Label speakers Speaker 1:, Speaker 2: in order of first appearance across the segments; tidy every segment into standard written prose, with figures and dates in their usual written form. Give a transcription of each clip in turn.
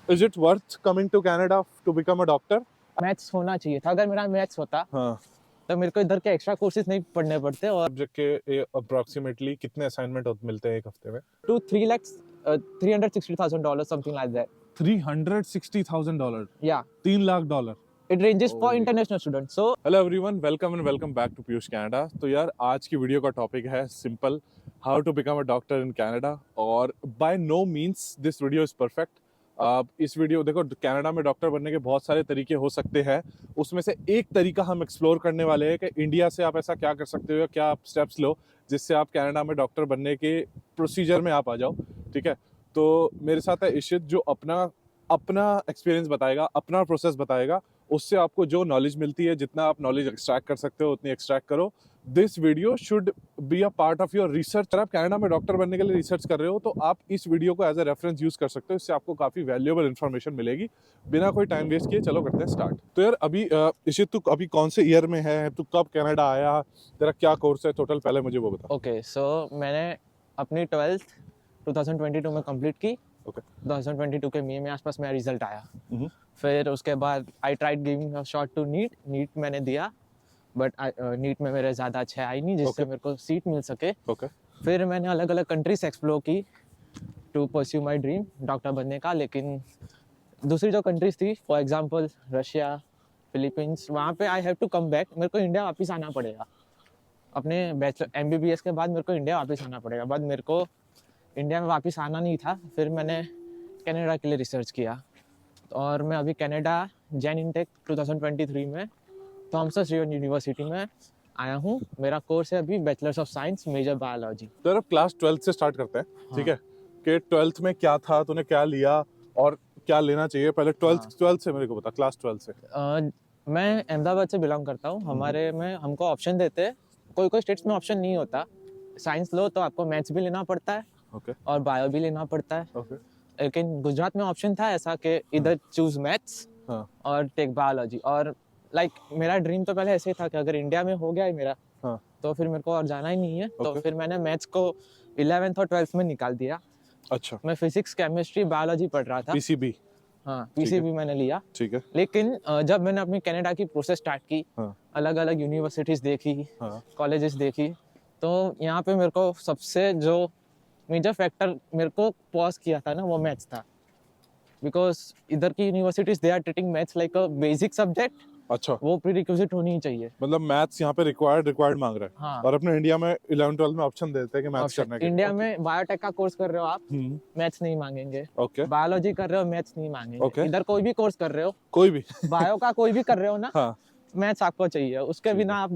Speaker 1: Is it worth coming to Canada to become a doctor?
Speaker 2: Maths होना चाहिए था। अगर मेरा मैथ्स होता
Speaker 1: हाँ।
Speaker 2: तो मेरे को इधर के एक्स्ट्रा कोर्सेज नहीं पढ़ने पड़ते और
Speaker 1: सब्जेक्ट के अप्रोक्सीमेटली कितने असाइनमेंट मिलते हैं एक हफ्ते में?
Speaker 2: 3 lakhs $360,000 something like that.
Speaker 1: $360,000.
Speaker 2: Yeah,
Speaker 1: $3 lakh.
Speaker 2: it ranges for
Speaker 1: Holy.
Speaker 2: international students. So
Speaker 1: hello everyone, welcome and welcome back to Piyush Canada. तो यार आज की वीडियो का टॉपिक है simple, how to become a doctor in Canada. और by no means this video is perfect. आप इस video देखो, कनाडा में डॉक्टर बनने के बहुत सारे तरीके हो सकते हैं, उसमें से एक तरीका हम एक्सप्लोर करने वाले हैं कि इंडिया से आप ऐसा क्या कर सकते हो या क्या आप स्टेप्स लो जिससे आप कनाडा में डॉक्टर बनने के प्रोसीजर में आप आ जाओ। ठीक है, तो मेरे साथ है इशित जो अपना एक्सपीरियंस बताएगा, अपना प्रोसेस बताएगा। उससे आपको जो नॉलेज मिलती है, जितना आप नॉलेज एक्सट्रैक्ट कर सकते हो उतनी एक्सट्रैक्ट करो। This video should be a part of your research. अगर आप कनाडा में डॉक्टर बनने के लिए रिसर्च कर रहे हो तो आप इस वीडियो को एज अ रेफरेंस यूज कर सकते हो। इससे आपको काफी वैल्यूएबल इन्फॉर्मेशन मिलेगी। बिना कोई टाइम वेस्ट किए चलो करते हैं स्टार्ट। तो यार अभी इशित, तू अभी कौन से ईयर में है? तू कब कनाडा आया? तेरा क्या कोर्स है टोटल, पहले मुझे वो बता।
Speaker 2: okay, so मैंने अपनी 12th 2022 में कंप्लीट की।
Speaker 1: ओके।
Speaker 2: 2022 के मई में आसपास मेरा रिजल्ट आया।
Speaker 1: हम्म।
Speaker 2: फिर उसके बाद I tried giving a shot to NEET मैंने दिया, बट नीट में मेरे ज़्यादा अच्छे आई नहीं जिससे
Speaker 1: Okay.
Speaker 2: मेरे को सीट मिल सके।
Speaker 1: ओके।
Speaker 2: फिर मैंने अलग अलग कंट्रीज एक्सप्लोर की to pursue my dream doctor बनने का। लेकिन दूसरी जो कंट्रीज थी, फॉर एग्जांपल रशिया, फिलीपींस, वहाँ पे I have to come back. मेरे को इंडिया वापस आना पड़ेगा। अपने बैचलर MBBS के बाद मेरे को इंडिया वापस आना पड़ेगा। बाद मेरे को इंडिया में वापस आना नहीं था। फिर मैंने कनाडा के लिए रिसर्च किया और मैं अभी कनाडा जैन इनटेक 2023 में थॉमस यूनिवर्सिटी में आया हूँ। मेरा कोर्स है अभी bachelors of science major biology.
Speaker 1: तो यार क्लास 12 से स्टार्ट करते हैं।
Speaker 2: हाँ।
Speaker 1: ठीक है, कि 12th में क्या था, तूने क्या लिया और क्या लेना चाहिए? पहले 12th से मेरे को बता, क्लास 12 से।
Speaker 2: मैं अहमदाबाद से बिलोंग करता हूँ। हमारे में हमको ऑप्शन देते हैं, कोई कोई स्टेट्स में ऑप्शन नहीं होता। साइंस लो तो आपको मैथ्स भी लेना पड़ता है
Speaker 1: ओके।
Speaker 2: और बायो भी लेना पड़ता है।
Speaker 1: ओके।
Speaker 2: लेकिन गुजरात में ऑप्शन था ऐसा कि इधर चूज मैथ्स
Speaker 1: हाँ।
Speaker 2: और टेक बायोलॉजी। और मेरा ड्रीम तो पहले ऐसे ही था कि अगर इंडिया में हो गया है मेरा,
Speaker 1: हाँ।
Speaker 2: तो फिर मेरे को और जाना ही नहीं है। तो
Speaker 1: Okay.
Speaker 2: फिर मैंने मैथ्स को 11th और 12th में निकाल दिया।
Speaker 1: अच्छा।
Speaker 2: मैं फिजिक्स, केमिस्ट्री, बायोलॉजी पढ़ रहा था।
Speaker 1: पीसीबी।
Speaker 2: हाँ, PCB मैंने लिया।
Speaker 1: ठीक है।
Speaker 2: लेकिन जब मैंने अपनी कनाडा की प्रोसेस स्टार्ट की,
Speaker 1: हाँ।
Speaker 2: अलग अलग यूनिवर्सिटीज देखी,
Speaker 1: हाँ।
Speaker 2: कॉलेजेस देखी, तो यहाँ पे मेरे को सबसे जो मेजर फैक्टर मेरे को पॉज किया था ना, वो मैथ्स था। बिकॉज इधर की universities they are treating maths like a basic subject.
Speaker 1: अच्छा,
Speaker 2: वो प्रीरिक्विजिट होनी ही चाहिए।
Speaker 1: मतलब मैथ्स यहाँ पे रिक्वायर्ड मांग रहा है।
Speaker 2: हाँ।
Speaker 1: और अपने इंडिया में 11th-12th में ऑप्शन देते हैं कि मैथ्स
Speaker 2: ऑप्शन
Speaker 1: करने के।
Speaker 2: इंडिया में बायोटेक का कोर्स कर रहे हो आप,
Speaker 1: हम्म।
Speaker 2: मैथ्स नहीं मांगेंगे।
Speaker 1: ओके।
Speaker 2: बायोलॉजी कर रहे हो, मैथ्स नहीं मांगेंगे।
Speaker 1: Okay.
Speaker 2: इधर कोई भी कोर्स कर रहे हो,
Speaker 1: कोई भी
Speaker 2: बायो का कोई भी कर रहे हो ना,
Speaker 1: हाँ।
Speaker 2: मैथ्स आपको चाहिए। उसके
Speaker 1: ठीक
Speaker 2: बिना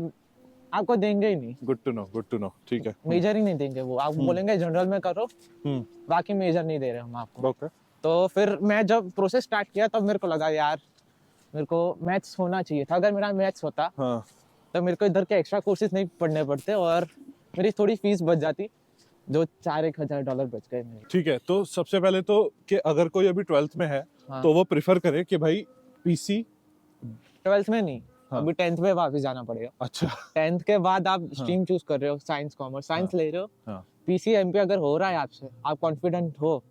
Speaker 2: आपको देंगे ही नहीं।
Speaker 1: Good to know. ठीक है।
Speaker 2: मेजर ही नहीं देंगे वो। आप बोलेंगे जनरल में करो, बाकी मेजर नहीं दे रहे हम आपको।
Speaker 1: ओके।
Speaker 2: तो फिर मैं जब प्रोसेस स्टार्ट किया तब मेरे को लगा यार मेरे को मैथ्स होना चाहिए था। अगर मेरा मैथ्स होता
Speaker 1: हाँ।
Speaker 2: तो मेरे को इधर के एक्स्ट्रा कोर्सेज नहीं पढ़ने पड़ते और मेरी थोड़ी फीस बच जाती, जो $4,000 बच गए मेरे।
Speaker 1: ठीक है, तो सबसे पहले तो कि अगर कोई अभी 12th में है
Speaker 2: हाँ।
Speaker 1: तो वो प्रिफर करे कि भाई पीसी।
Speaker 2: 12th में नहीं,
Speaker 1: हाँ।
Speaker 2: अभी 10th में वापस जाना पड़ेगा।
Speaker 1: अच्छा।
Speaker 2: 10th के बाद आप स्ट्रीम चूज कर रहे हो, साइंस कॉमर्स, साइंस ले रहे हो,
Speaker 1: हाँ।
Speaker 2: PCMP अगर हो रहा है आपसे, आप कॉन्फिडेंट हो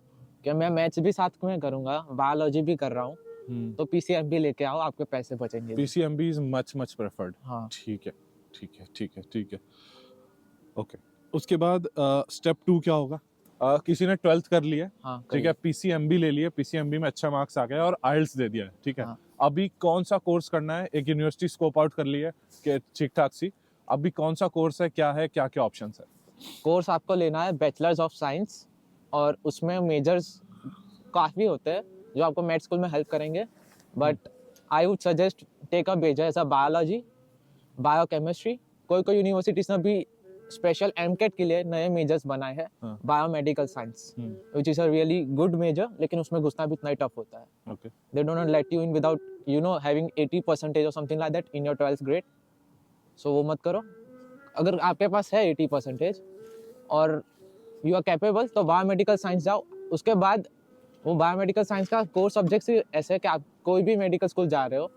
Speaker 2: कि मैं मैथ्स भी साथ में करूंगा, बायोलॉजी भी कर रहा हूँ, तो PCMP लेके आओ, आपके पैसे बचेंगे।
Speaker 1: PCMB is much preferred.
Speaker 2: हाँ।
Speaker 1: ठीक है। ओके। उसके बाद स्टेप 2 क्या होगा? किसी ने 12th कर लिया।
Speaker 2: हाँ,
Speaker 1: ठीक है, PCMB ले लिए, PCMB में अच्छा मार्क्स आ गया और IELTS दे दिया है। ठीक है।
Speaker 2: हाँ।
Speaker 1: अभी कौन सा कोर्स करना है? एक यूनिवर्सिटी स्कोप आउट कर ली है कि ठीक ठाक सी, अभी कौन सा कोर्स है, क्या क्या ऑप्शंस है?
Speaker 2: कोर्स आपको लेना है बैचलर्स ऑफ साइंस, और उसमें मेजर्स काफ़ी होते हैं जो आपको मेड स्कूल में हेल्प करेंगे। But I would suggest take a major ऐसा बायोलॉजी, बायोकेमिस्ट्री। कोई यूनिवर्सिटीज ने भी स्पेशल MCAT के लिए नए मेजर्स बनाए हैं,
Speaker 1: हाँ।
Speaker 2: Biomedical science, which is a really good major. लेकिन उसमें घुसना भी इतना ही टफ होता है।
Speaker 1: Okay.
Speaker 2: They do not let you in without having 80% or something like that in your 12th grade. So वो मत करो। अगर आपके पास है 80% और यू आर कैपेबल, तो बायोमेडिकल साइंस जाओ। उसके बाद वो बायोमेडिकल साइंस का कोर सब्जेक्ट्स ऐसे है कि आप कोई भी मेडिकल स्कूल जा रहे हो,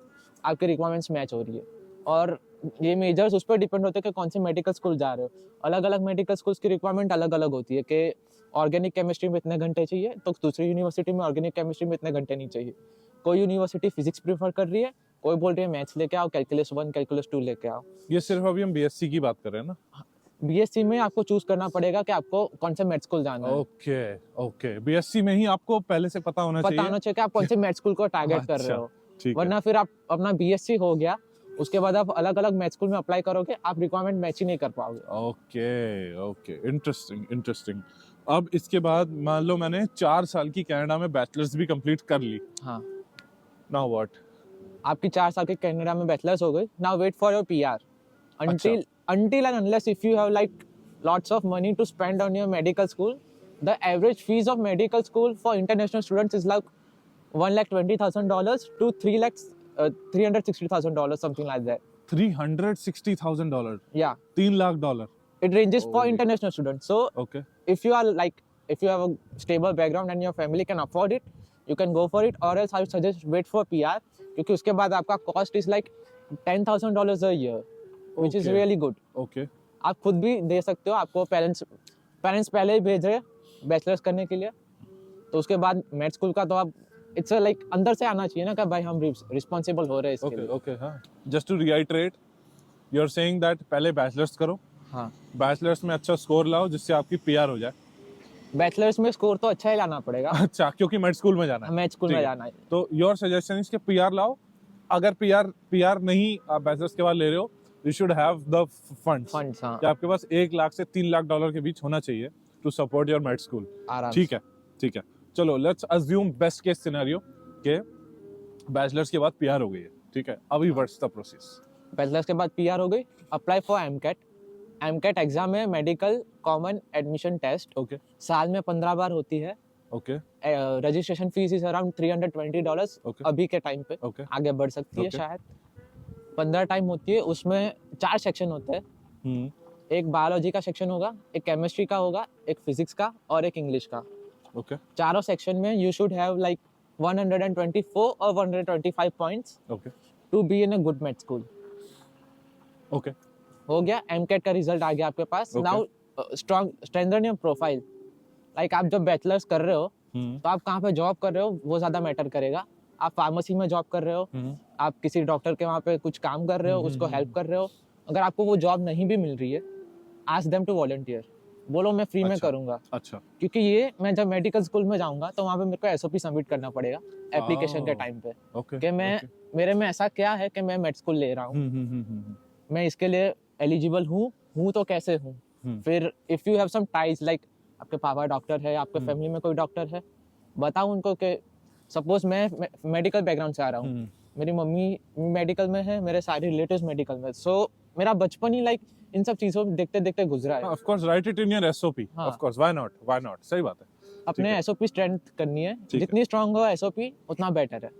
Speaker 2: आपके रिक्वायरमेंट्स मैच हो रही है। और ये मेजर्स उस पर डिपेंड होते हैं कि कौन से मेडिकल स्कूल जा रहे हो। अलग अलग मेडिकल स्कूल्स की रिक्वायरमेंट अलग अलग होती है कि ऑर्गेनिक केमिस्ट्री में इतने घंटे चाहिए, तो दूसरी यूनिवर्सिटी में ऑर्गेनिक केमिस्ट्री में इतने घंटे नहीं चाहिए। कोई यूनिवर्सिटी फिजिक्स प्रीफर कर रही है, कोई बोल रही है मैथ्स लेके आओ, कैलकुलस 1 कैलकुलस 2 लेके आओ।
Speaker 1: ये सिर्फ अभी हम बीएससी की बात कर रहे हैं ना?
Speaker 2: बीएससी में आपको चूज करना पड़ेगा कि आपको कौन से मेड स्कूल जाना है।
Speaker 1: ओके ओके, बीएससी में ही आपको पहले से पता होना
Speaker 2: पता
Speaker 1: चाहिए।
Speaker 2: होना चाहिए कि आप कौन से मेड स्कूल को टारगेट कर रहे हो,
Speaker 1: ठीक है।
Speaker 2: वरना फिर आप अपना बीएससी हो गया, उसके बाद आप अलग अलग मेड स्कूल में अप्लाई करोगे, आप रिक्वायरमेंट मैच ही नहीं कर पाओगे।
Speaker 1: Okay okay, interesting interesting. अब इसके बाद मान लो मैंने 4 साल की कनाडा में बैचलर्स भी कंप्लीट कर ली,
Speaker 2: हाँ,
Speaker 1: नाउ व्हाट?
Speaker 2: आपकी 4 साल की कनाडा में बैचलर्स हो गई। Now wait for your PR until and unless if you have like lots of money to spend on your medical school. The average fees of medical school for international students is like $1,20,000 to $360,000, something like that.
Speaker 1: $360,000,
Speaker 2: Yeah,
Speaker 1: $3 lakh.
Speaker 2: it ranges for
Speaker 1: Oh.
Speaker 2: international students. So
Speaker 1: okay
Speaker 2: if you are like, if you have a stable background and your family can afford it, you can go for it, or else I would suggest wait for PR, क्योंकि उसके बाद आपका cost is like $10,000 a year, which is
Speaker 1: Okay.
Speaker 2: really good.
Speaker 1: Okay
Speaker 2: आप खुद भी दे सकते हो, आपको पेरेंट्स पहले ही भेज रहे हैं बैचलर्स करने के लिए, तो उसके बाद मेड स्कूल का तो आप इट्स लाइक अंदर से आना चाहिए ना कि भाई हम रिस्पॉन्सिबल हो रहे हैं इसके
Speaker 1: ओके
Speaker 2: लिए।
Speaker 1: ओके। हाँ, just to reiterate, you are saying that पहले बैचलर्स करो,
Speaker 2: हाँ,
Speaker 1: बैचलर्स में अच्छा स्कोर लाओ जिससे आपकी पीआर हो जाए।
Speaker 2: बैचलर्स में स्कोर तो अच्छा ही लाना पड़ेगा,
Speaker 1: अच्छा, क्योंकि मेड स्कूल में जाना है।
Speaker 2: मेड स्कूल
Speaker 1: ठीक
Speaker 2: में
Speaker 1: है।
Speaker 2: जाना है।
Speaker 1: तो योर सजेशन इज कि पीआर लाओ। अगर पीआर नहीं आप बैचलर्स के बाद ले रहे हो, you should have the funds.
Speaker 2: Funds, हाँ,
Speaker 1: कि आपके पास 1 लाख से $3 लाख के बीच होना चाहिए to support your med school.
Speaker 2: आराम
Speaker 1: ठीक है ठीक है। चलो let's assume best case scenario के बैचलर्स के बाद पीआर हो गई है, ठीक है, अभी व्हाट्स द प्रोसेस?
Speaker 2: बैचलर्स के बाद पीआर हो गई, अप्लाई फॉर एमकेट एग्जाम है, medical common admission test.
Speaker 1: Okay
Speaker 2: साल में 15 बार होती है।
Speaker 1: Okay
Speaker 2: registration fees is around $320
Speaker 1: Okay.
Speaker 2: अभी के टाइम पे,
Speaker 1: ओके
Speaker 2: आगे बढ़ सकती है
Speaker 1: Okay.
Speaker 2: शायद। 15 टाइम होती है, उसमें 4 सेक्शन होते हैं। एक बायोलॉजी का सेक्शन होगा, एक केमिस्ट्री का होगा, एक फिजिक्स का और एक इंग्लिश का।
Speaker 1: ओके
Speaker 2: चारों सेक्शन में यू शुड हैव लाइक 124 और 125 points
Speaker 1: okay
Speaker 2: to be in a good med school.
Speaker 1: Okay
Speaker 2: हो गया, एमकेट का रिजल्ट आ गया आपके पास।
Speaker 1: Okay.
Speaker 2: Now strengthen your profile. Like आप जब बैचलर्स कर रहे हो तो आप कहाँ पे जॉब कर रहे हो वो ज़्यादा मैटर करेगा। आप फार्मेसी में जॉब कर रहे हो, आप किसी डॉक्टर के वहाँ पे कुछ काम कर रहे हो, उसको हेल्प कर रहे हो, अगर आपको वो जॉब नहीं भी मिल रही है, आस्क देम टू वॉलंटियर, बोलो मैं फ्री में
Speaker 1: अच्छा।
Speaker 2: करूँगा।
Speaker 1: अच्छा
Speaker 2: क्योंकि ये मैं जब मेडिकल स्कूल में जाऊँगा तो वहाँ पे मेरे को एसओपी सबमिट करना पड़ेगा एप्लीकेशन के
Speaker 1: Oh.
Speaker 2: टाइम पे
Speaker 1: ओके
Speaker 2: कि मैं मेरे में ऐसा क्या है कि मैं मेड स्कूल ले रहा हूँ, मैं इसके लिए एलिजिबल हूँ तो कैसे हूँ। फिर if you have some ties like आपके पापा डॉक्टर है, आपके फैमिली में कोई डॉक्टर है, बताओ उनको कि सपोज मैं मेडिकल बैकग्राउंड से आ रहा हूँ, मेरी मम्मी मेडिकल में है, मेरे सारे रिलेटिव्स मेडिकल में, सो मेरा बचपन ही लाइक इन सब चीज़ों को देखते देखते गुजरा है।
Speaker 1: Of course right it in your SOP,
Speaker 2: हाँ।
Speaker 1: ऑफ कोर्स, व्हाई नॉट, सही बात है।
Speaker 2: अपने
Speaker 1: है।
Speaker 2: एसओपी स्ट्रेंथ करनी है,
Speaker 1: है।
Speaker 2: जितनी स्ट्रांग हो एसओपी उतना बेटर है।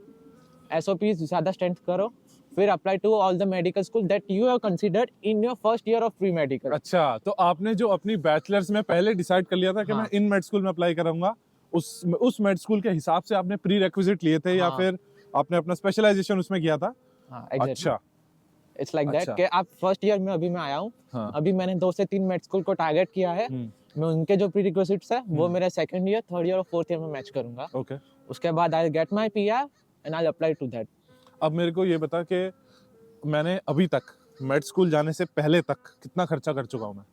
Speaker 2: एसओपी ज़्यादा स्ट्रेंथ करो, फिर apply to all the medical school that you have considered in your first year of pre medical.
Speaker 1: अच्छा, तो आपने जो अपनी बैचलर्स में पहले डिसाइड कर लिया था कि
Speaker 2: हाँ।
Speaker 1: मैं इन मेड स्कूल में अप्लाई करूंगा, उस मेड स्कूल के हिसाब से आपने प्री रिक्विजिट लिए थे या
Speaker 2: हाँ।
Speaker 1: फिर आपने अपना स्पेशलाइजेशन उसमें किया था?
Speaker 2: हाँ,
Speaker 1: अच्छा
Speaker 2: इट्स लाइक दैट
Speaker 1: अच्छा।
Speaker 2: कि आप फर्स्ट ईयर में अभी मैं आया हूँ,
Speaker 1: हाँ।
Speaker 2: अभी मैंने 2 से 3 मेड स्कूल को टारगेट किया है, मैं उनके जो प्री रिक्विजिट्स है वो मेरे सेकंड ईयर, थर्ड ईयर और फोर्थ ईयर में मैच करूंगा।
Speaker 1: ओके।
Speaker 2: उसके बाद I get my PR and I apply to that.
Speaker 1: अब मेरे को ये बता कि मैंने अभी तक मेड स्कूल जाने से पहले तक कितना खर्चा कर चुका हूँ मैं?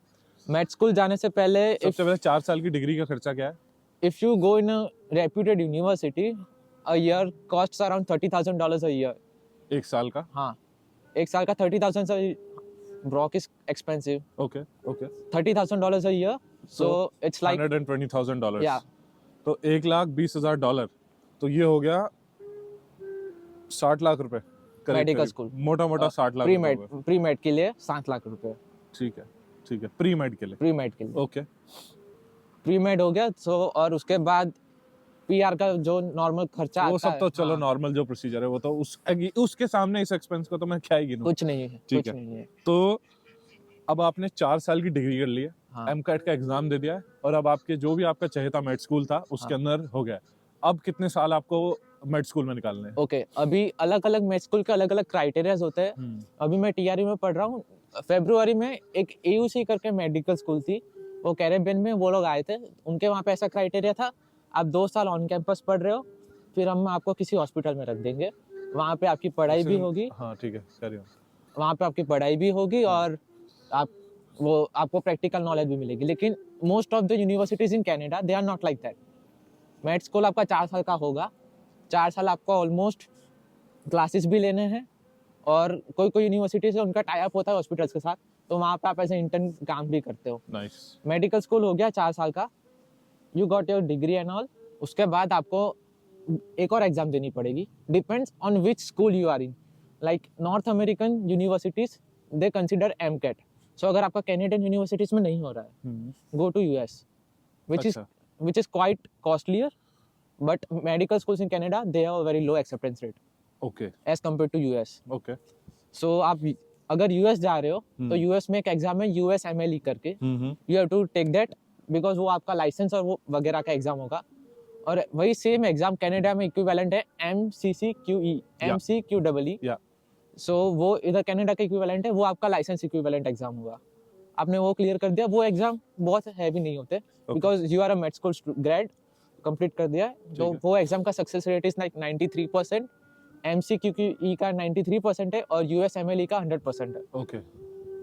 Speaker 2: मेड स्कूल जाने से पहले
Speaker 1: सबसे पहले 4 साल की डिग्री का खर्चा क्या है?
Speaker 2: if you go in a reputed university, a year costs around $30,000 a year.
Speaker 1: एक साल का?
Speaker 2: हाँ, एक साल का 30,000 से Brock is expensive.
Speaker 1: Okay okay.
Speaker 2: $30,000 a year, so it's like
Speaker 1: $120,000।
Speaker 2: yeah,
Speaker 1: तो $1,20,000, तो ये हो गया 60 लाख रुपए
Speaker 2: मेडिकल स्कूल
Speaker 1: मोटा मोटा 60 लाख
Speaker 2: प्री
Speaker 1: रुपए
Speaker 2: मेड
Speaker 1: हो गए।
Speaker 2: प्री मेड के लिए 7 लाख रुपए
Speaker 1: ठीक है, प्री मेड के लिए।
Speaker 2: प्री मेड के लिए
Speaker 1: ओके
Speaker 2: प्री मेड हो गया। सो और उसके बाद पीआर का जो नॉर्मल खर्चा
Speaker 1: वो
Speaker 2: आता
Speaker 1: सब तो
Speaker 2: है,
Speaker 1: चलो
Speaker 2: हाँ,
Speaker 1: नॉर्मल जो प्रोसीजर है वो तो उसके सामने इस एक्सपेंस को तो मैं क्या ही गिनूं।
Speaker 2: कुछ नहीं है,
Speaker 1: ठीक
Speaker 2: कुछ
Speaker 1: है।
Speaker 2: नहीं है।
Speaker 1: तो अब आपने 4 साल की डिग्री कर ली है,
Speaker 2: हाँ,
Speaker 1: एमकैट का एग्जाम दे दिया है, और अब आपके जो भी आपका चहेता मेड स्कूल था उसके
Speaker 2: हाँ।
Speaker 1: अंदर हो गया है। अब कितने साल आपको मेड स्कूल में निकालने हैं?
Speaker 2: ओके अभी अलग अलग मेड स्कूल के अलग अलग क्राइटेरियाज होते हैं। अभी मैं टीआरयू में पढ़ रहा हूँ। फरवरी में एक एयूसी करके मेडिकल स्कूल थी, वो कैरेबियन में, वो लोग आए थे, उनके वहाँ पे ऐसा क्राइटेरिया था, आप 2 साल ऑन कैंपस पढ़ रहे हो, फिर हम आपको किसी हॉस्पिटल में रख देंगे, वहाँ पे आपकी पढ़ाई भी होगी।
Speaker 1: हाँ ठीक है, कैरी ऑन।
Speaker 2: वहाँ पे आपकी पढ़ाई भी होगी और आप वो आपको प्रैक्टिकल नॉलेज भी मिलेगी। लेकिन most of the universities in Canada they are not like that. Med school आपका 4 साल का होगा, 4 साल आपको ऑलमोस्ट क्लासेस भी लेने हैं, और कोई कोई यूनिवर्सिटी से उनका टाई अप होता है हॉस्पिटल्स के साथ, तो वहाँ पे आप ऐसे इंटर्न काम भी करते हो।
Speaker 1: नाइस।
Speaker 2: मेडिकल स्कूल हो गया 4 साल का, you got your degree and all. उसके बाद आपको एक और एग्जाम देनी पड़ेगी, depends on which school you are in. Like North American universities they consider MCAT. So अगर आपका कैनेडियन यूनिवर्सिटीज में नहीं हो रहा है, go to US, which is quite costlier, but medical schools in Canada they have a very low acceptance rate
Speaker 1: okay
Speaker 2: as compared to US.
Speaker 1: Okay.
Speaker 2: So आप अगर US जा रहे हो तो US में एक एग्जाम है USMLE करके, you have to take that because वो आपका लाइसेंस और वो वगैरह का एग्जाम होगा। और वही सेम एग्जाम कनाडा में इक्विवेलेंट है MCCQE, MCQEE।
Speaker 1: या
Speaker 2: सो वो इधर कनाडा का इक्विवेलेंट है, वो आपका लाइसेंस इक्विवेलेंट एग्जाम होगा। आपने वो क्लियर कर दिया, वो एग्जाम बहुत हैवी नहीं होते because you are a med school grad, complete कर दिया है, तो वो एग्जाम का success rate is like 93%, MCQE का 93% है और USMLE का 100% है।
Speaker 1: ओके।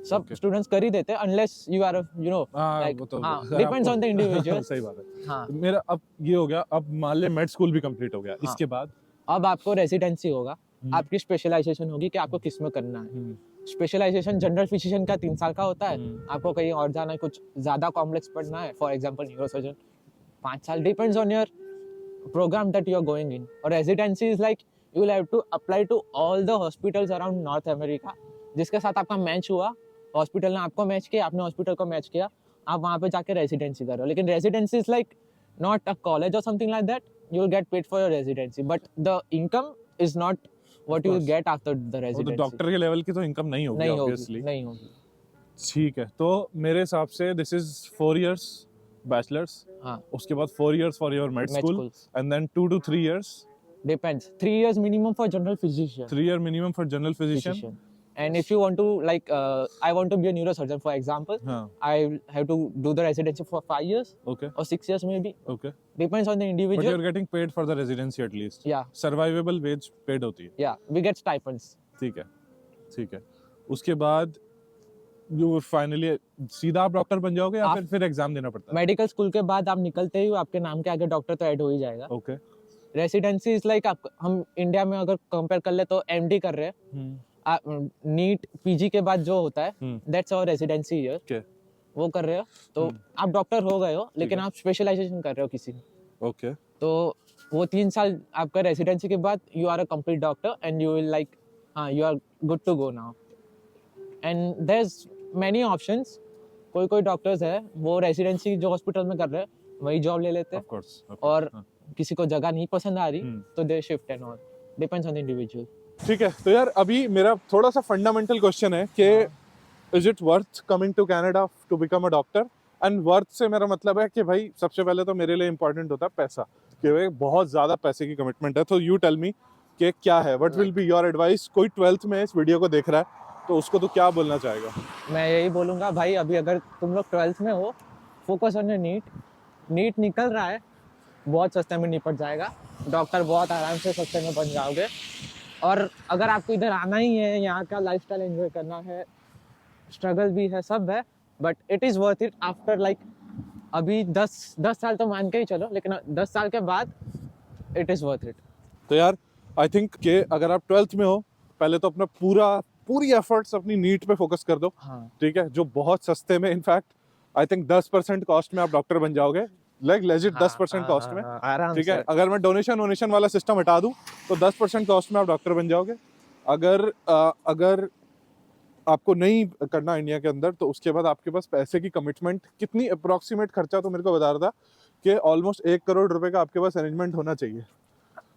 Speaker 2: सब स्टूडेंट्स कर ही देते हैं unless you are you know like, हाँ, डिपेंड्स ऑन द इंडिविजुअल।
Speaker 1: सही बात है।
Speaker 2: हाँ,
Speaker 1: मेरा अब ये हो गया, अब मान ले मेड स्कूल भी कंप्लीट हो गया, इसके बाद
Speaker 2: अब आपको रेजिडेंसी होगा, आपकी स्पेशलाइजेशन होगी कि आपको किस में करना है। स्पेशलाइजेशन जनरल फिजिशियन का 3 साल का होता है, आपको कहीं और जाना है, कुछ ज्यादा कॉम्प्लेक्स पढ़ना है, फॉर एग्जांपल न्यूरोसर्जन, 5 साल, depends on your program that you are going in. और residency is like you will have to apply to all the hospitals around North America जिसके साथ आपका मैच हुआ। हॉस्पिटल ने आपको मैच किया, आपने हॉस्पिटल को मैच किया, आप वहाँ पे जाके रेजिडेंसी कर रहे हो। लेकिन residency is like not a college और something like that, you will get paid for your residency, but the income is not what you will get after the residency.
Speaker 1: तो डॉक्टर के लेवल की तो income नहीं होगी obviously.
Speaker 2: नहीं होगी।
Speaker 1: ठीक है, तो मेरे हिसाब से दिस इज 4 years बैचलर्स,
Speaker 2: हाँ,
Speaker 1: उसके बाद 4 years for your med school and then 2 to 3 years
Speaker 2: depends, 3 years minimum for general physician,
Speaker 1: 3 year minimum for general physician.
Speaker 2: And if you want to like I want to be a neurosurgeon for example, I have to do the residency for 5 years,
Speaker 1: okay,
Speaker 2: or 6 years maybe,
Speaker 1: okay,
Speaker 2: depends on the individual,
Speaker 1: but you're getting paid for the residency at least.
Speaker 2: Yeah,
Speaker 1: survivable wage paid होती है।
Speaker 2: yeah, we get stipends.
Speaker 1: ठीक है, ठीक है। उसके बाद you finally सीधा आप डॉक्टर बन जाओगे या फिर एग्जाम देना पड़ता है?
Speaker 2: मेडिकल स्कूल के बाद आप निकलते ही आपके नाम के आगे डॉक्टर तो ऐड हो ही जाएगा।
Speaker 1: ओके।
Speaker 2: रेसिडेंसी इज लाइक हम इंडिया में अगर कंपेयर कर ले तो एमडी कर रहे हैं, नीट पीजी के बाद जो होता है दैट्स आवर रेसिडेंसी ईयर, वो कर रहे हो तो आप डॉक्टर हो गए हो, लेकिन आप स्पेशलाइजेशन कर रहे हो किसी में।
Speaker 1: ओके।
Speaker 2: तो वो 3 साल आपका रेसिडेंसी के बाद you are a complete doctor and you will like you are good to go now. And there is many options. कोई डॉक्टर्स है वो रेसिडेंसी जो हॉस्पिटल में कर रहे हैं वही जॉब ले लेते हैं, और किसी को जगह नहीं पसंद आ रही तो दे shift and all, depends on the individual.
Speaker 1: ठीक है, तो यार अभी मेरा थोड़ा सा फंडामेंटल क्वेश्चन है कि is it worth coming to Canada to become a doctor? And worth से मेरा मतलब है कि भाई सबसे पहले तो मेरे लिए इंपॉर्टेंट होता है पैसा, कि भाई बहुत ज़्यादा पैसे की कमिटमेंट है। तो यू टेल मी कि क्या है, what will be your advice? कोई 12th में इस वीडियो को देख रहा है तो उसको तो क्या बोलना चाहेगा?
Speaker 2: मैं यही बोलूँगा भाई, अभी अगर तुम लोग 12th में हो, फोकस ऑन योर नीट निकल रहा है, बहुत सस्ते में निपट जाएगा, डॉक्टर बहुत आराम से सस्ते में बन जाओगे। और अगर आपको इधर आना ही है, यहाँ का लाइफस्टाइल एंजॉय करना है, स्ट्रगल भी है, सब है, but it is worth it after like अभी 10 साल तो मान के ही चलो, लेकिन 10 साल के बाद इट इज़ वर्थ इट।
Speaker 1: तो यार आई थिंक कि अगर आप 12th में हो, पहले तो अपना पूरी एफर्ट्स अपनी नीट पे फोकस कर दो।
Speaker 2: हाँ,
Speaker 1: ठीक है, जो बहुत सस्ते में, इनफैक्ट आई थिंक 10% कॉस्ट में आप डॉक्टर बन जाओगे, लाइक लेजिट 10% कॉस्ट में। ठीक है, अगर मैं डोनेशन वाला सिस्टम हटा दूं तो 10% कॉस्ट में आप डॉक्टर बन जाओगे। अगर आपको नहीं करना इंडिया के अंदर, तो उसके बाद आपके पास पैसे की कमिटमेंट कितनी अप्रोक्सीमेट खर्चा तो मेरे को बता रहा था कि ऑलमोस्ट 1 करोड़ रुपए का आपके पास अरेंजमेंट होना चाहिए।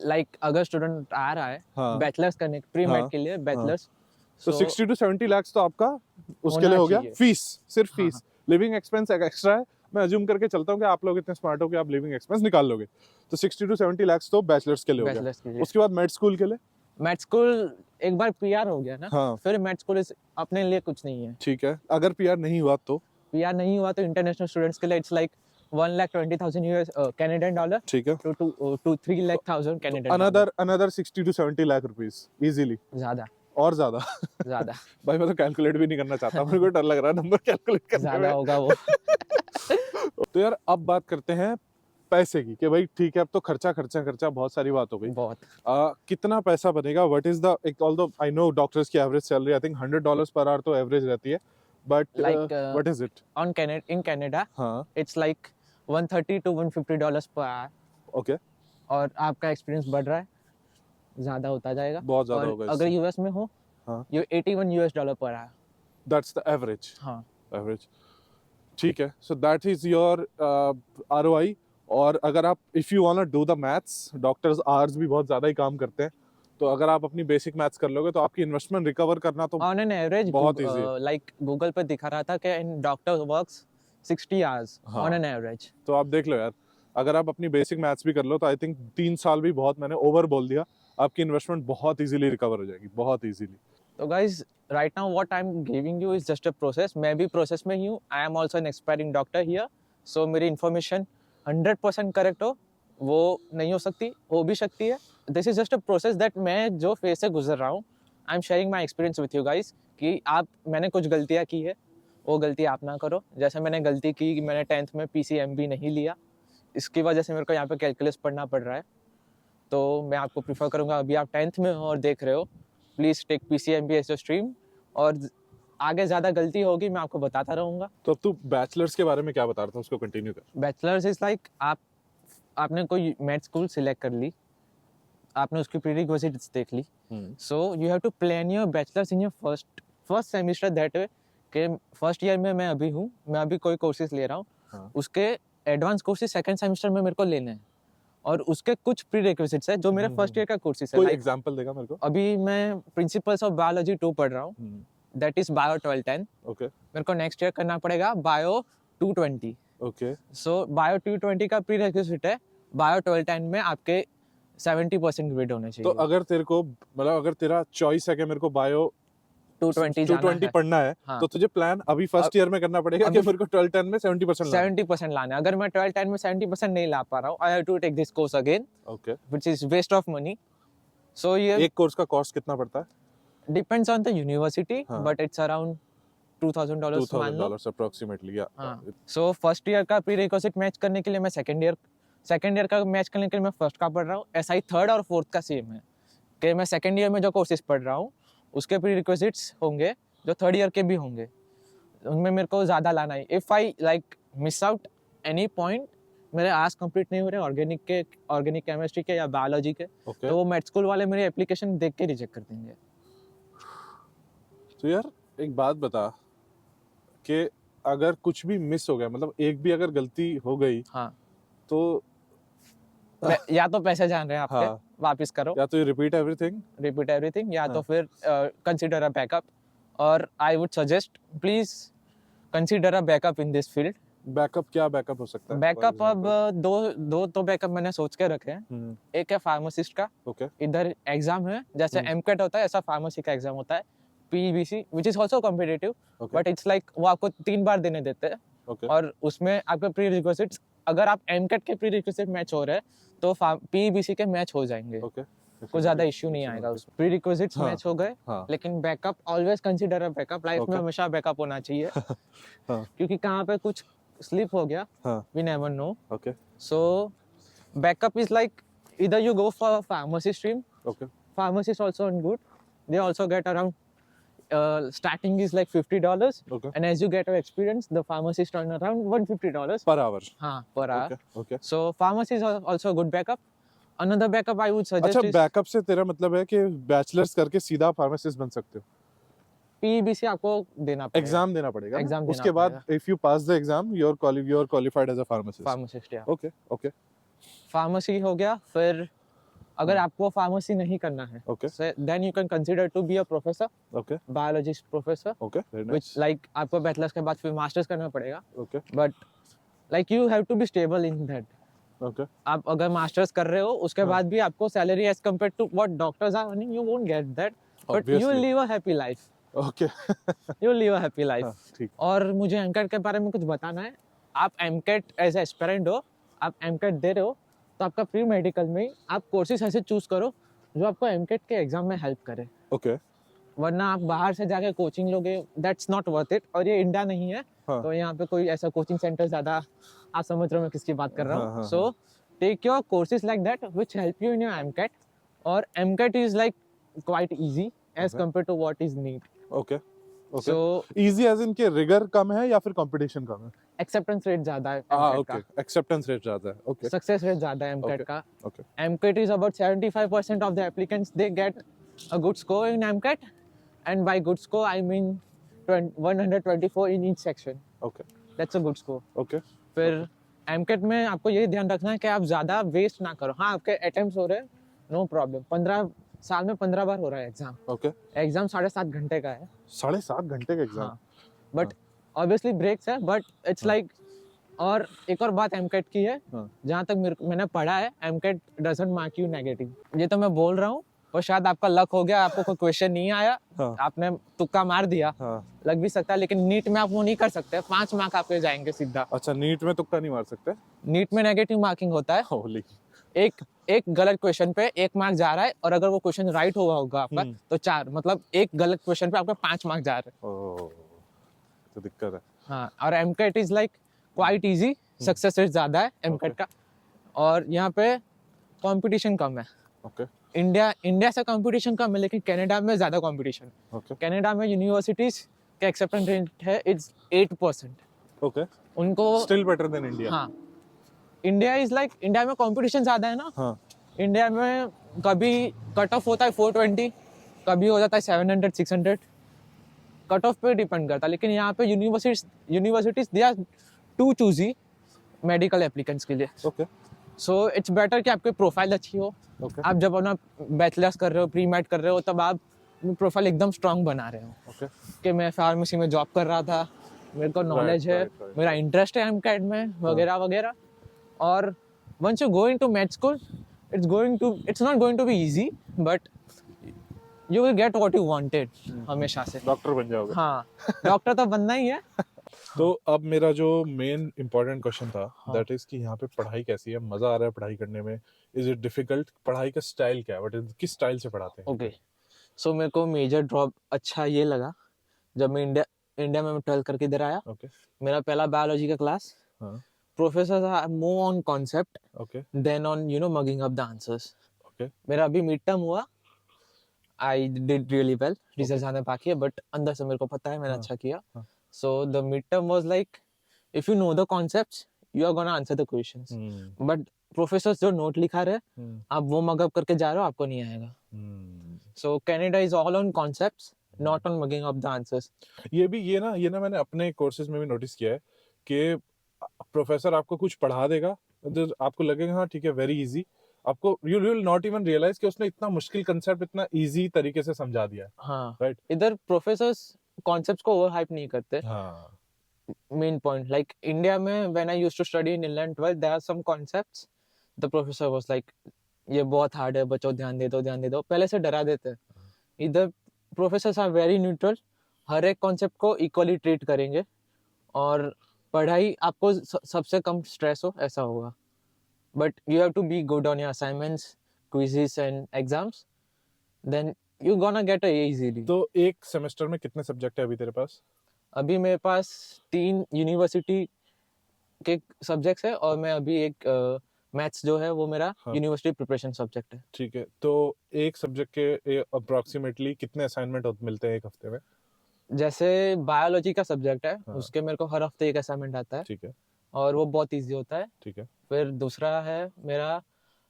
Speaker 2: लाइक अगर स्टूडेंट आ रहा है बैचलर्स करने, प्री मेड के लिए बैचलर्स,
Speaker 1: तो 60 to 70 लाख तो आपका उसके लिए हो गया। फीस, सिर्फ फीस, लिविंग एक्सपेंस एक्स्ट्रा है, मैं अज्यूम करके चलता हूँ कि आप लोग इतने स्मार्ट हो कि आप लिविंग एक्सपेंस निकाल लोगे। तो 60 to 70 lakhs तो बैचलर्स के लिए हो गया।
Speaker 2: बैचलर्स के लिए।
Speaker 1: उसके बाद मेड स्कूल के लिए?
Speaker 2: मेड स्कूल एक बार पीआर हो गया ना,
Speaker 1: हाँ
Speaker 2: फिर मेड स्कूल अपने लिए कुछ नहीं है।
Speaker 1: ठीक है, अगर पीआर नहीं हुआ तो?
Speaker 2: पीआर नहीं हुआ तो इंटरनेशनल स्टूडेंट्स के लिए it's like 1,20,000 US Canadian dollar
Speaker 1: ठीक है,
Speaker 2: to 3,00,000 Canadian
Speaker 1: another 60 to 70 lakh rupees easily,
Speaker 2: ज्यादा
Speaker 1: और ज्यादा।
Speaker 2: ज्यादा
Speaker 1: भाई मैं तो कैलकुलेट भी नहीं करना चाहता, मेरे को डर लग रहा है नंबर कैलकुलेट करने
Speaker 2: ज्यादा
Speaker 1: में।
Speaker 2: होगा वो।
Speaker 1: तो यार अब बात करते हैं पैसे की, कि भाई ठीक है अब तो खर्चा खर्चा खर्चा बहुत सारी बात हो गई।
Speaker 2: बहुत।
Speaker 1: कितना पैसा बनेगा? What is the, although I know doctors की average salary I think $100 per hour तो एवरेज रहती है, but what is it
Speaker 2: in Canada
Speaker 1: हाँ
Speaker 2: it's like 130 to 150 dollars per hour.
Speaker 1: Okay,
Speaker 2: और आपका एक्सपीरियंस बढ़ रहा है, ज्यादा होता जाएगा।
Speaker 1: बहुत ज्यादा
Speaker 2: और
Speaker 1: होगा
Speaker 2: अगर
Speaker 1: इससे।
Speaker 2: यूएस में हो
Speaker 1: हाँ
Speaker 2: ये 81 US dollar per hour.
Speaker 1: That's the average,
Speaker 2: हाँ
Speaker 1: एवरेज ठीक है। So that is your ROI। और अगर आप if you want to do the maths, doctors hours भी बहुत ज्यादा ही काम करते हैं, तो अगर आप अपनी बेसिक मैथ्स कर लोगे तो आपकी इन्वेस्टमेंट रिकवर करना तो
Speaker 2: ऑन एन एवरेज
Speaker 1: बहुत easy है।
Speaker 2: लाइक गूगल पे दिखा रहा था कि इन डॉक्टर वर्क्स 60 आवर्स
Speaker 1: हाँ।
Speaker 2: On an average.
Speaker 1: तो आप देख लो यार, अगर आप अपनी बेसिक मैथ्स भी कर लो तो आई थिंक 3 साल भी बहुत, मैंने ओवर बोल दिया, आपकी इन्वेस्टमेंट बहुत इजीली रिकवर हो जाएगी, बहुत इजीली।
Speaker 2: तो guys right now what I am giving you is just a process. मैं भी प्रोसेस में ही हूँ। I am also an expiring doctor here. So मेरी इन्फॉर्मेशन 100% करेक्ट हो वो नहीं हो सकती, हो भी सकती है। This is just a process that मैं जो फेज से गुजर रहा हूँ, I am sharing my experience with you guys कि मैंने कुछ गलतियाँ की है, वो गलती आप ना करो। जैसे मैंने गलती की कि मैंने 10th में PCMB नहीं लिया, इसकी वजह से मेरे को यहाँ पे कैलकुलस पढ़ना पड़ रहा है। तो मैं आपको प्रीफर करूँगा, अभी आप 10th में हो और देख रहे हो, please take PCMB as a stream. और आगे ज़्यादा गलती होगी मैं आपको बताता रहूँगा।
Speaker 1: तो अब तू बैचलर्स के बारे में क्या बता रहा था, उसको कंटिन्यू कर।
Speaker 2: बैचलर्स इज लाइक आपने कोई मेड स्कूल सिलेक्ट कर ली, आपने उसकी प्रीरिक्विजिट्स देख ली, so you have to plan your bachelor's in your first semester that way कि फर्स्ट ईयर में मैं अभी हूँ, मैं अभी कोई कोर्सेज ले रहा हूँ,
Speaker 1: हाँ।
Speaker 2: उसके एडवांस कोर्सेज सेकंड सेमेस्टर में मेरे को लेने हैं और उसके कुछ प्रीरिक्विजिट्स है जो मेरे फर्स्ट ईयर का कोर्सेज है।
Speaker 1: कोई
Speaker 2: Like,
Speaker 1: एग्जांपल देगा मेरे को?
Speaker 2: अभी मैं प्रिंसिपल्स ऑफ बायोलॉजी 2 पढ़ रहा हूँ, दैट इज बायो 1210।
Speaker 1: ओके
Speaker 2: मेरे को नेक्स्ट ईयर करना पड़ेगा बायो 220।
Speaker 1: ओके
Speaker 2: सो बायो 220 का प्रीरिक्विजिट है, बायो 1210 में आपके 70% ग्रेड होने
Speaker 1: तो
Speaker 2: चाहिए।
Speaker 1: अगर तेरे को, मतलब अगर तेरा चॉइस है कि मेरे को बायो
Speaker 2: 220 जाना
Speaker 1: 220
Speaker 2: है,
Speaker 1: पढ़ना है,
Speaker 2: हाँ।
Speaker 1: तो तुझे प्लान अभी फर्स्ट ईयर में करना पड़ेगा कि
Speaker 2: अभी-
Speaker 1: मेरे को 12-10 में 70% लाना है।
Speaker 2: 70% लाना है। अगर मैं 1210 में 70% नहीं ला पा रहा हूँ, I have to take this course again,
Speaker 1: okay,
Speaker 2: which is waste of money. So ये
Speaker 1: एक कोर्स का कॉस्ट कितना पड़ता है?
Speaker 2: डिपेंड्स ऑन द यूनिवर्सिटी,
Speaker 1: हाँ।
Speaker 2: बट इट्स अराउंड $2,000 मान लो।
Speaker 1: $2,000 अप्रोक्सीमेटली, या
Speaker 2: हाँ। सो फर्स्ट ईयर का प्रीरिक्विजिट मैच करने के लिए मैं सेकंड ईयर का मैच करने के लिए मैं फर्स्ट का पढ़ रहा हूँ। SI थर्ड और फोर्थ का सेम है कि मैं सेकंड ईयर में जो कोर्सेज पढ़ रहा हूँ उसके प्रीरिक्विजिट्स होंगे जो थर्ड ईयर के भी होंगे, उनमें मेरे को ज़्यादा लाना है। If I like miss out any point, मेरे आज कंप्लीट नहीं हो रहे ऑर्गेनिक केमिस्ट्री के या बायोलॉजी के,
Speaker 1: ओके।
Speaker 2: तो वो मेड स्कूल वाले मेरी एप्लीकेशन देख के रिजेक्ट कर देंगे।
Speaker 1: तो यार एक बात बता कि अगर कुछ भी मिस हो गया, मतलब एक भी अगर गलती हो गई,
Speaker 2: हाँ।
Speaker 1: तो
Speaker 2: या तो पैसे जान रहे हैं आपके,
Speaker 1: हाँ।
Speaker 2: वापस करो,
Speaker 1: या तो यू रिपीट एवरीथिंग,
Speaker 2: या तो
Speaker 1: हाँ।
Speaker 2: फिर कंसीडर अ बैकअप। और I would suggest please consider a backup in this field.
Speaker 1: Backup, क्या बैकअप हो सकता है?
Speaker 2: बैकअप अब दो तो बैकअप मैंने सोच के रखे हैं। एक है फार्मासिस्ट का,
Speaker 1: ओके
Speaker 2: इधर एग्जाम है जैसे MCAT होता है ऐसा फार्मेसी का एग्जाम होता है, PEBC, which is also competitive,
Speaker 1: okay
Speaker 2: but it's like वो आपको 3 बार देने देते हैं।
Speaker 1: ओके
Speaker 2: और उसमें आपके प्री रिक्विजिट्स, अगर आप MCAT के प्री रिक्विजिट मैच हो रहे हैं तो PEBC के मैच हो जाएंगे,
Speaker 1: ओके,
Speaker 2: कुछ ज्यादा इश्यू नहीं आएगा। उस प्री रिक्विजिट्स
Speaker 1: हाँ,
Speaker 2: मैच हो गए,
Speaker 1: हाँ
Speaker 2: लेकिन backup always consider a backup. Life में
Speaker 1: Okay.
Speaker 2: हमेशा बैकअप होना चाहिए
Speaker 1: हाँ
Speaker 2: क्योंकि कहाँ पे कुछ स्लिप हो गया,
Speaker 1: हाँ
Speaker 2: we never know.
Speaker 1: Okay
Speaker 2: so backup is like either you go for pharmacy stream,
Speaker 1: okay
Speaker 2: pharmacy is also good, they also get around starting is like $50,
Speaker 1: okay
Speaker 2: and as you get experience the pharmacists earn around $150
Speaker 1: per hour.
Speaker 2: हाँ per hour.
Speaker 1: Okay okay.
Speaker 2: So pharmacy is also a good backup. Another backup I would suggest
Speaker 1: अच्छा,
Speaker 2: is
Speaker 1: backup से तेरा मतलब है कि bachelors करके सीधा pharmacist बन सकते हो?
Speaker 2: PEBC आपको देना पड़ेगा,
Speaker 1: एग्जाम देना पड़ेगा ना?
Speaker 2: Exam देना
Speaker 1: उसके बाद
Speaker 2: पड़ेगा।
Speaker 1: If you pass the exam you are qualified as a pharmacist.
Speaker 2: Pharmacist. या
Speaker 1: ओके ओके
Speaker 2: फार्मेसी हो गया। फिर अगर आपको फार्मेसी नहीं करना है,
Speaker 1: okay
Speaker 2: then you can consider to be a professor,
Speaker 1: okay
Speaker 2: biologist professor,
Speaker 1: okay, very
Speaker 2: which
Speaker 1: nice.
Speaker 2: Like आपको बैचलर्स के बाद फिर मास्टर्स करना पड़ेगा,
Speaker 1: okay
Speaker 2: but like you have to be stable in that.
Speaker 1: Okay
Speaker 2: आप अगर मास्टर्स कर रहे हो उसके
Speaker 1: हाँ।
Speaker 2: बाद भी आपको salary as compare to what doctors are earning, you won't get that, but you
Speaker 1: Obviously.
Speaker 2: Live a happy life,
Speaker 1: okay
Speaker 2: you live a happy life.
Speaker 1: हाँ ठीक
Speaker 2: और मुझे एमकेट के बारे में कुछ बताना है। आप एमकेट एज एस्पिरेंट हो, आप एमकेट दे रहे हो, तो आपका प्री मेडिकल में ही आप कोर्सेज ऐसे चूज करो जो आपको एमकेट के एग्जाम में हेल्प करे,
Speaker 1: ओके
Speaker 2: वरना आप बाहर से जाके कोचिंग लोगे, दैट्स नॉट वर्थ इट। और ये इंडिया नहीं है,
Speaker 1: हाँ
Speaker 2: तो यहाँ पे कोई ऐसा कोचिंग सेंटर ज़्यादा, आप समझ रहे हो मैं किसकी बात कर रहा
Speaker 1: हाँ, हाँ,
Speaker 2: हूँ। So take your courses like that which help you in your MCAT, और MCAT is like quite easy as
Speaker 1: Okay.
Speaker 2: Compare to what is need.
Speaker 1: Okay okay
Speaker 2: so
Speaker 1: easy as in के रिगर कम है या फिर competition कम है?
Speaker 2: Acceptance rate ज़्यादा है
Speaker 1: हाँ
Speaker 2: MCAT
Speaker 1: okay
Speaker 2: का,
Speaker 1: एक्सेप्टेंस रेट ज्यादा है ओके
Speaker 2: सक्सेस रेट ज़्यादा है एमकेट
Speaker 1: Okay.
Speaker 2: का।
Speaker 1: Okay
Speaker 2: MCAT is about 75% of the applicants they get a good score in MCAT, and by good score I mean 124 in each section.
Speaker 1: Okay
Speaker 2: That's a good score.
Speaker 1: Okay
Speaker 2: फिर MCAT में आपको ये ध्यान रखना है कि आप ज़्यादा वेस्ट ना करो। हाँ, आपके अटेम्प्ट्स हो रहे हैं, नो प्रॉब्लम, 15 साल में 15 बार हो रहा है एग्जाम।
Speaker 1: ओके
Speaker 2: एग्जाम 7.5 घंटे का है।
Speaker 1: 7.5 घंटे का एग्जाम
Speaker 2: हाँ, बट ऑब्वियसली ब्रेक्स है, बट इट्स लाइक। और एक और बात MCAT की है,
Speaker 1: हाँ।
Speaker 2: जहाँ तक मैंने पढ़ा है, MCAT doesn't mark you negative. ये तो मैं बोल रहा हूँ, और शायद आपका लक हो गया, आपको कोई क्वेश्चन नहीं आया,
Speaker 1: हाँ
Speaker 2: आपने तुक्का मार दिया,
Speaker 1: हाँ
Speaker 2: लग भी सकता है, लेकिन नीट में आप वो नहीं कर सकते। 5 मार्क आपके जाएंगे सीधा।
Speaker 1: अच्छा नीट में तुक्का नहीं मार सकते?
Speaker 2: नीट में नेगेटिव मार्किंग होता है,
Speaker 1: होली
Speaker 2: एक गलत क्वेश्चन पे 1 मार्क जा रहा है, और अगर वो क्वेश्चन राइट हुआ होगा आपका तो 4, मतलब एक गलत क्वेश्चन पे आपका 5 मार्क जा रहे हैं।
Speaker 1: ओह तो दिक्कत है
Speaker 2: हाँ, और MCAT is like quite easy, success rate ज्यादा है MCAT का, और यहाँ पे कंपटीशन कम है।
Speaker 1: ओके
Speaker 2: इंडिया से कंपटीशन कम है, लेकिन कनाडा में ज्यादा कंपटीशन है।
Speaker 1: ओके
Speaker 2: कनाडा में यूनिवर्सिटीज का एक्सेप्टेंस रेट है इट्स 8%।
Speaker 1: ओके
Speaker 2: उनको
Speaker 1: स्टिल बेटर देन इंडिया
Speaker 2: हाँ, इंडिया इज लाइक, इंडिया में कंपटीशन ज्यादा है ना।
Speaker 1: हाँ
Speaker 2: इंडिया में कभी कट ऑफ होता है 420, कभी हो जाता है 700 600, कट ऑफ पे डिपेंड करता है। लेकिन यहाँ पे universities they are too choosy medical applicants के लिए।
Speaker 1: ओके
Speaker 2: सो इट्स बेटर कि आपकी प्रोफाइल अच्छी हो।
Speaker 1: ओके
Speaker 2: आप जब अपना बैचलर्स कर रहे हो, प्री मेड कर रहे हो, तब आप प्रोफाइल एकदम स्ट्रांग बना रहे हो
Speaker 1: ओके
Speaker 2: कि मैं फार्मेसी में जॉब कर रहा था, मेरे को नॉलेज है,
Speaker 1: right.
Speaker 2: मेरा इंटरेस्ट है MCAT में, वगैरह वगैरह। और once you go into med school, it's not going to be easy, but you will get what you wanted हमेशा से।
Speaker 1: डॉक्टर बन जाओगे
Speaker 2: हाँ, डॉक्टर तो बनना ही है।
Speaker 1: तो अब मेरा जो मेन इंपॉर्टेंट क्वेश्चन था
Speaker 2: हाँ।
Speaker 1: दैट इज कि यहाँ पे पढ़ाई कैसी है, मजा आ रहा है पढ़ाई करने में, इज इट डिफिकल्ट, पढ़ाई का स्टाइल क्या है, किस स्टाइल से पढ़ाते हैं?
Speaker 2: ओके, सो मेरे को मेजर ड्रॉप अच्छा ये लगा जब मैं इंडिया में 12 करके इधर आया।
Speaker 1: ओके
Speaker 2: मेरा पहला बायोलॉजी का क्लास,
Speaker 1: हाँ
Speaker 2: professor are more on concept
Speaker 1: okay
Speaker 2: then on mugging up the answers.
Speaker 1: Okay
Speaker 2: मेरा अभी मिड टर्म हुआ, I did really well, result आने बाकी है, बट अंदर से मेरे को पता है मैंने
Speaker 1: हाँ,
Speaker 2: अच्छा किया।
Speaker 1: हाँ।
Speaker 2: So the mid term was like, if you know the concepts you are gonna answer the questions, but professor जो नोट लिखा रहे आप वो मगअप करके जा रहे हो, आपको नहीं आएगा। सो Canada is all on concepts, not on mugging up the answers.
Speaker 1: ये ना मैंने अपने कोर्सेज में भी नोटिस किया है कि प्रोफेसर आपको कुछ पढ़ा देगा, आपको लगेगा हाँ ठीक है वेरी इजी, आपको you will not even realise कि उसने इतना मुश्किल कंसेप्ट इतना इजी तरीके से समझा दिया है।
Speaker 2: हाँ,
Speaker 1: राइट
Speaker 2: इधर प्रोफेसर्स कॉन्सेप्ट्स को ओवर हाइप नहीं करते।
Speaker 1: हाँ
Speaker 2: मेन पॉइंट, लाइक इंडिया में when I used to study in 11 12 there are some concepts the professor was like ये बहुत हार्ड है बच्चों, ध्यान दे दो, पहले से डरा देते हैं। इधर प्रोफेसर्स आर वेरी न्यूट्रल, हर एक कॉन्सेप्ट को इक्वली ट्रीट करेंगे, और पढ़ाई आपको सबसे कम स्ट्रेस हो ऐसा होगा, but you have to be good on your assignments, quizzes and exams, then you gonna get a A easily.
Speaker 1: तो एक सेमेस्टर में कितने सब्जेक्ट है अभी तेरे पास?
Speaker 2: अभी मेरे पास 3 यूनिवर्सिटी के सब्जेक्ट्स है, और मैं अभी एक मैथ्स जो है वो मेरा
Speaker 1: हाँ।
Speaker 2: यूनिवर्सिटी प्रिपरेशन सब्जेक्ट है।
Speaker 1: ठीक है, तो एक सब्जेक्ट के अप्रोक्सीमेटली कितने असाइनमेंट मिलते हैं एक हफ्ते में?
Speaker 2: जैसे बायोलॉजी का सब्जेक्ट है,
Speaker 1: हाँ।
Speaker 2: उसके मेरे को हर हफ्ते एक असाइनमेंट आता है,
Speaker 1: ठीक है
Speaker 2: और वो बहुत इजी होता है।
Speaker 1: ठीक है
Speaker 2: फिर दूसरा है मेरा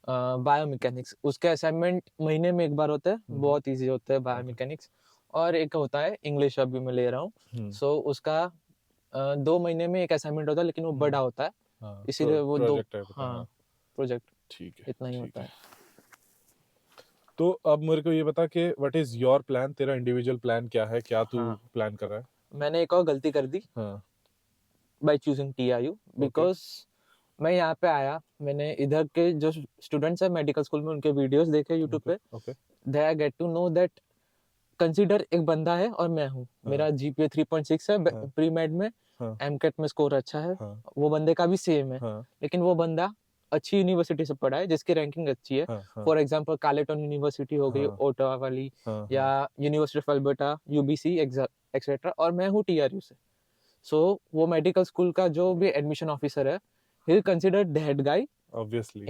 Speaker 2: बायोमैकेनिक्स, उसके असाइनमेंट महीने में एक बार होते हैं, बहुत इजी होते हैं बायोमैकेनिक्स। और एक होता है इंग्लिश, अभी मैं ले रहा हूँ, सो उसका 2 महीने में एक असाइनमेंट होता है, लेकिन वो बड़ा होता है,
Speaker 1: हाँ,
Speaker 2: इसीलिए वो दो,
Speaker 1: project type होता है,
Speaker 2: हाँ प्रोजेक्ट,
Speaker 1: ठीक है
Speaker 2: इतना ही
Speaker 1: ठीक
Speaker 2: होता है।
Speaker 1: तो अब मेरे को ये बता कि व्हाट इज योर प्लान, तेरा इंडिविजुअल प्लान क्या है, क्या तू
Speaker 2: हाँ।
Speaker 1: प्लान कर रहा है?
Speaker 2: मैंने एक और गलती कर दी,
Speaker 1: हाँ
Speaker 2: by choosing TRU because मैं यहाँ पे आया, मैंने इधर के जो स्टूडेंट्स हैं मेडिकल स्कूल में उनके वीडियोस देखे यूट्यूब पे,
Speaker 1: okay
Speaker 2: they I get to know that consider एक बंदा है और मैं हूँ, मेरा जीपीए 3.6 है प्री मेड में, एमकेट में स्कोर अच्छा है, वो बंदे का भी सेम है, लेकिन वो बंदा अच्छी यूनिवर्सिटी से पढ़ा है जिसकी रैंकिंग अच्छी है। फॉर एग्जांपल कार्लेटन यूनिवर्सिटी हो गई ओटावा वाली, या university of Alberta, UBC etcetera, और मैं हूँ टीआरयू से। सो वो मेडिकल स्कूल का जो भी एडमिशन ऑफिसर है, he will consider that guy
Speaker 1: obviously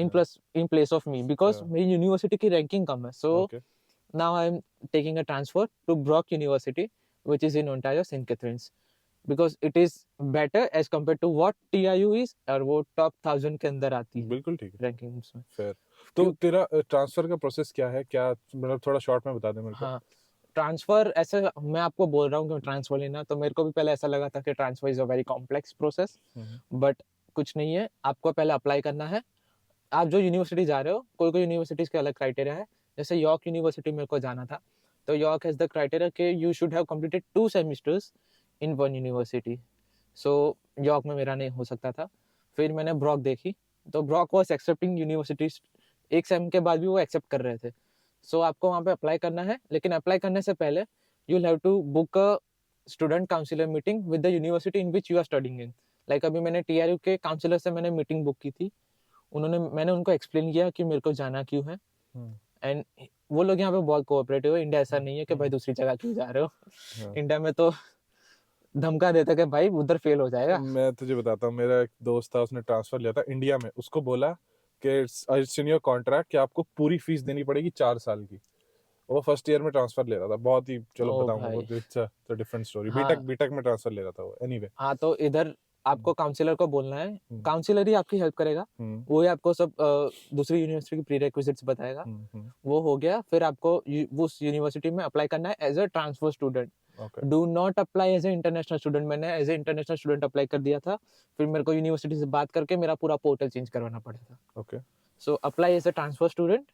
Speaker 2: in place of me, because मेरी यूनिवर्सिटी की रैंकिंग कम है। सो now I'm taking a transfer to Brock University, which is in Ontario, St. Catharines, because it is better as compared to what TIU is, और वो top 1000 के अंदर आती है।
Speaker 1: बिल्कुल ठीक है,
Speaker 2: रैंकिंग्स में।
Speaker 1: फेयर। तो तेरा ट्रांसफर का प्रोसेस क्या है, क्या मतलब थोड़ा शॉर्ट में बता दे मेरे को।
Speaker 2: हाँ, ट्रांसफर ऐसे मैं आपको बोल रहा हूँ कि ट्रांसफर लेना, तो मेरे को भी पहले ऐसा लगा था कि transfer is a very complex process, but कुछ नहीं है। आपको पहले अप्लाई करना है। आप जो यूनिवर्सिटी जा रहे हो, कोई कोई यूनिवर्सिटीज के अलग क्राइटेरिया है, जैसे यॉर्क यूनिवर्सिटी मेरे को जाना था, तो यॉर्क हैज द क्राइटेरिया कि you should have completed 2 semesters in one university. So York में मेरा नहीं हो सकता था। फिर मैंने ब्रॉक देखी, तो ब्रॉक वाज एक्सेप्टिंग यूनिवर्सिटीज, एक सेम के बाद भी वो एक्सेप्ट कर रहे थे। सो आपको वहाँ पे अप्लाई करना है, लेकिन अप्लाई करने से पहले you have to book a student counsellor meeting with the university in which you are studying in. Like अभी मैंने टीआरयू के काउंसिलर से मैंने मीटिंग बुक की थी, मैंने उनको एक्सप्लेन किया कि मेरे को जाना क्यों है, एंड वो लोग यहाँ पे बहुत कोऑपरेटिव है। इंडिया ऐसा नहीं है कि भाई दूसरी जगह क्यों जा रहे हो। इंडिया में तो धमका देता कि भाई उधर फेल हो जाएगा।
Speaker 1: मैं तुझे बताता हूँ, मेरा एक दोस्त था, उसने ट्रांसफर लिया था इंडिया में, उसको बोला कि इट्स इन योर कॉन्ट्रैक्ट कि आपको पूरी फीस देनी पड़ेगी 4 साल की। वो फर्स्ट ईयर में ट्रांसफर ले रहा था, बहुत ही, चलो बताऊंगा वो, it's a different story. BTech में ट्रांसफर ले रहा था वो, एनीवे।
Speaker 2: हाँ, तो इधर आपको काउंसलर को बोलना है, काउंसलर ही आपकी हेल्प करेगा, वो ही आपको सब दूसरी यूनिवर्सिटी की प्रीरेक्विजिट्स बताएगा। वो हो गया, फिर आपको उस यूनिवर्सिटी में अप्लाई करना है as a transfer student. Do not apply as a international student. मैंने as a international student apply कर दिया था, फिर मेरे को यूनिवर्सिटी से बात करके मेरा पूरा पोर्टल चेंज करवाना पड़ा था।
Speaker 1: Okay,
Speaker 2: so apply as a transfer student.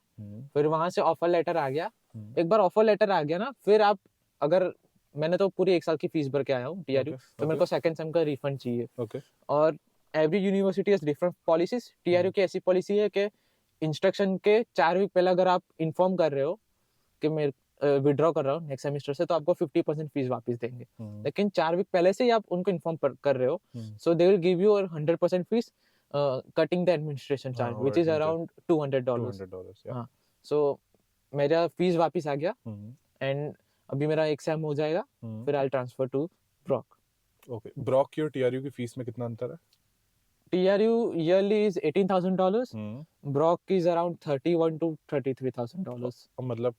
Speaker 2: फिर वहां से ऑफर लेटर आ गया। एक बार ऑफर लेटर आ गया ना, फिर आप, अगर मैंने तो पूरी 1 साल की फीस भर के आया हूँ टीआरयू, तो मेरे को सेकंड सेम का रिफंड चाहिए। और every university has different policies. TRU की ऐसी पॉलिसी है कि इंस्ट्रक्शन के 4 वीक पहले अगर आप इन्फॉर्म कर रहे हो कि मैं विड्रॉ कर रहा हूँ नेक्स्ट सेमेस्टर से, तो आपको 50% फीस वापस देंगे। लेकिन 4 वीक पहले से ही आप उनको इन्फॉर्म कर रहे हो, so they will give you 100% fees, cutting the administration charge which is around $200। हाँ, सो मेरा फीस वापस आ गया, एंड अभी मेरा 1 सेम हो जाएगा, फिर I transfer to Brock.
Speaker 1: Okay, Brock की और टीआरयू की फीस में कितना अंतर है?
Speaker 2: TRU yearly is $18,000. Brock is around $31,000 to $33,000.
Speaker 1: मतलब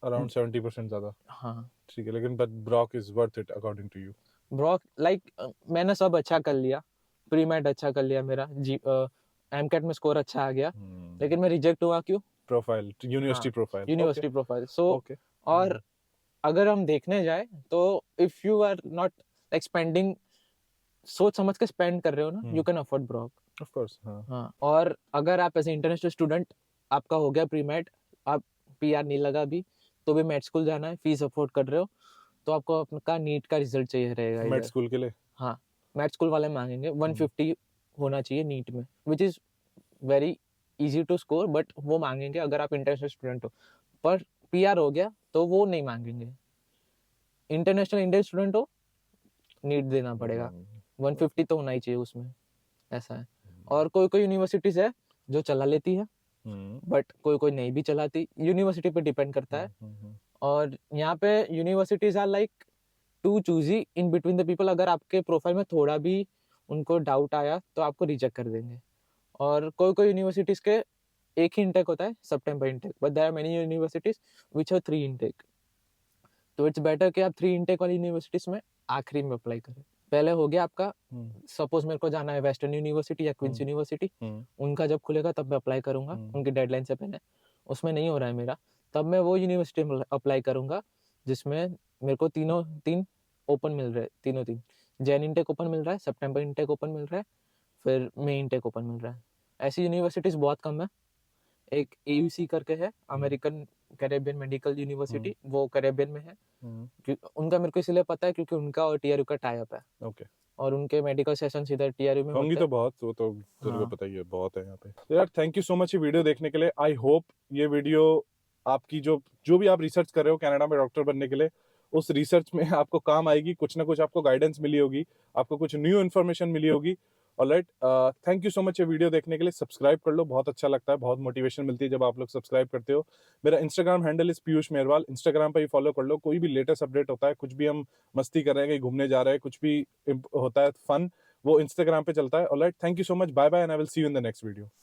Speaker 1: अराउंड 70% ज्यादा।
Speaker 2: हाँ,
Speaker 1: ठीक है, लेकिन but Brock is worth it according to you?
Speaker 2: Brock लाइक मैंने सब अच्छा कर लिया, प्री मेड अच्छा कर लिया, मेरा एमकेट में स्कोर अच्छा आ गया, लेकिन मैं रिजेक्ट हुआ क्यों?
Speaker 1: Profile, university profile.
Speaker 2: सो और अगर हम देखने जाए तो if you are not like spending, सोच समझ के स्पेंड कर रहे हो ना, you can afford Brock,
Speaker 1: of course. हाँ,
Speaker 2: और अगर आप एज इंटरनेशनल स्टूडेंट, आपका हो गया प्री मेड, आप पीआर नहीं लगा अभी, तो भी मेड स्कूल जाना है, फीस अफोर्ड कर रहे हो, तो आपको आपका नीट का रिजल्ट चाहिए रहेगा
Speaker 1: मेड स्कूल के लिए।
Speaker 2: हाँ, मेड स्कूल वाले मांगेंगे 150 होना चाहिए नीट में, which is very easy to score, but वो मांगेंगे अगर आप इंटरनेशनल स्टूडेंट हो। पर पीआर हो गया तो वो नहीं मांगेंगे। इंटरनेशनल इंडियन स्टूडेंट हो, नीट देना पड़ेगा, 150 तो होना ही चाहिए उसमें, ऐसा है। और कोई कोई यूनिवर्सिटीज है जो चला लेती है, बट कोई कोई नहीं भी चलाती, यूनिवर्सिटी पे डिपेंड करता है। और यहाँ पे universities are like too choosy in between the people. अगर आपके प्रोफाइल में थोड़ा भी उनको डाउट आया तो आपको रिजेक्ट कर देंगे। और कोई कोई यूनिवर्सिटीज के एक ही इंटेक होता है, सितंबर intake, but there are many universities which have 3 intake. तो इट्स बेटर कि आप 3 इंटेक वाली यूनिवर्सिटीज में आखिरी में अप्लाई करें। पहले हो गया आपका, सपोज मेरे को जाना है वेस्टर्न यूनिवर्सिटी या क्वींस यूनिवर्सिटी, उनका जब खुलेगा तब मैं अप्लाई करूंगा, उनकी डेडलाइन से पहले। उसमें नहीं हो रहा है मेरा, तब मैं वो यूनिवर्सिटी में अप्लाई करूंगा जिसमें मेरे को तीन ओपन मिल रहे हैं, तीन जैन इंटेक ओपन मिल रहा है, सितंबर इंटेक ओपन मिल रहा है, फिर मई इंटेक ओपन मिल रहा है। ऐसी यूनिवर्सिटीज बहुत कम है, एक AUC करके है, अमेरिकन कैरेबियन मेडिकल यूनिवर्सिटी, वो कैरेबियन में है। उनका मेरे को इसलिए पता है क्योंकि उनका और TRU का टाई अप है,
Speaker 1: ओके,
Speaker 2: और उनके मेडिकल सेशंस इधर TRU में
Speaker 1: होंगी
Speaker 2: होते
Speaker 1: तो
Speaker 2: हैं।
Speaker 1: बहुत, वो तो तेरे को
Speaker 2: हाँ।
Speaker 1: पता ही है, बहुत है यहाँ पे। तो यार थैंक यू सो मच ये वीडियो देखने के लिए। आई होप ये वीडियो आपकी जो जो भी आप रिसर्च कर रहे हो कनाडा में डॉक्टर बनने के लिए, उस रिसर्च में आपको काम आएगी, कुछ ना कुछ आपको गाइडेंस मिली होगी, आपको कुछ न्यू इन्फॉर्मेशन मिली होगी। Alright, thank you so much ये वीडियो देखने के लिए। सब्सक्राइब कर लो, बहुत अच्छा लगता है, बहुत मोटिवेशन मिलती है जब आप लोग सब्सक्राइब करते हो। मेरा Instagram handle is Piyush Mehrwal, Instagram पे ही फॉलो कर लो। कोई भी लेटेस्ट अपडेट होता है, कुछ भी हम मस्ती कर रहे हैं, कहीं घूमने जा रहे हैं, कुछ भी होता है फन, वो इंस्टाग्राम पे चलता है। Alright, thank you so much, bye bye, and I will see you in the next video.